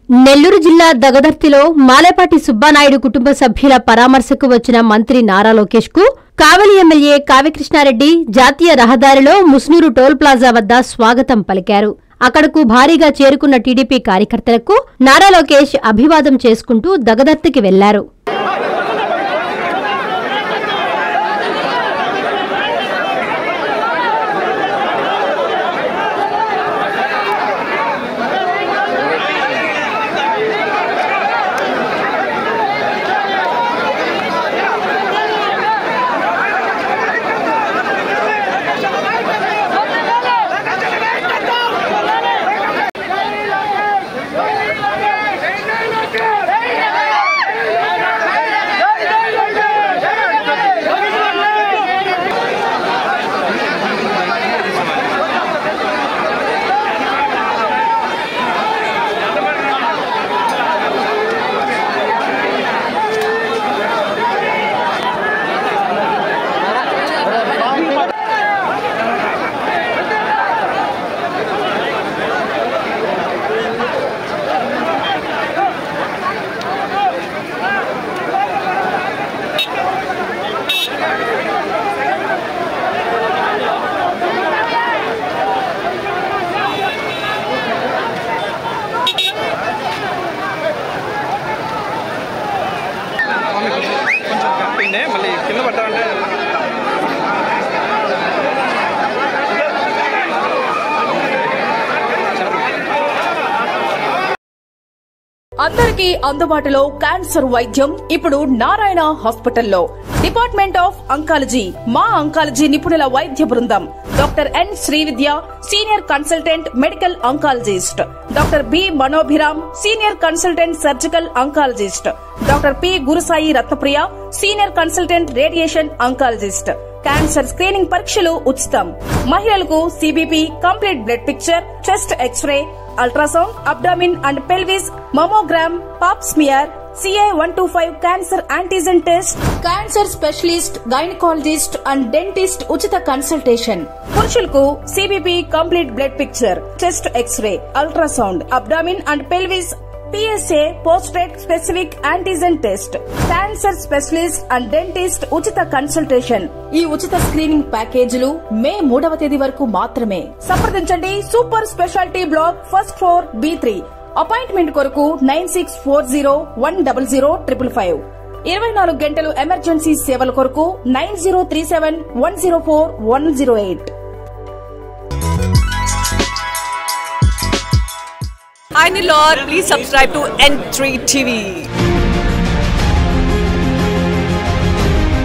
నెల్లూరు జిల్లా దగదర్తిలో మాలేపాటి సుబ్బానాయుడు కుటుంబ సభ్యుల పరామర్శకు వచ్చిన మంత్రి నారా లోకేష్ కు కావలి ఎమ్మెల్యే కావ్యకృష్ణారెడ్డి జాతీయ రహదారిలో ముస్నూరు టోల్ ప్లాజా వద్ద స్వాగతం పలికారు. అక్కడకు భారీగా చేరుకున్న టీడీపీ కార్యకర్తలకు నారా లోకేష్ అభివాదం చేసుకుంటూ దగదర్తికి వెళ్లారు. అందరికీ అందుబాటులో క్యాన్సర్ వైద్యం ఇప్పుడు నారాయణ హాస్పిటల్లో. డిపార్ట్మెంట్ ఆఫ్ అంకాలజీ, మా అంకాలజీ నిపుణుల వైద్య బృందం. Doctor N Srividya, senior consultant medical oncologist. Doctor B Manobhiram, senior consultant surgical oncologist. Doctor P Gurusai Ratnapriya, senior consultant radiation oncologist. Cancer screening పరీక్షలు ఉచితం. మహిళలకు CBP, complete blood picture, chest X-ray, ultrasound, abdomen and pelvis, mammogram, pap smear, CA-125 cancer antigen test, cancer specialist, gynaecologist and dentist ఉచిత consultation. పురుషులకు CBP, complete blood picture, chest X-ray, ultrasound, abdomen and pelvis, PSA పోస్ట్రేట్ specific antigen test, cancer specialist and dentist ఉచిత consultation. ఈ ఉచిత screening ప్యాకేజీలు మే 3వ తేదీ వరకు మాత్రమే. సంప్రదించండి super speciality block, first floor, B3. Appointment కొరకు 9640100555. 24 గంటలు ఎమర్జెన్సీ సేవల కొరకు 9037104108. Hi Nilor, please subscribe to N3 TV.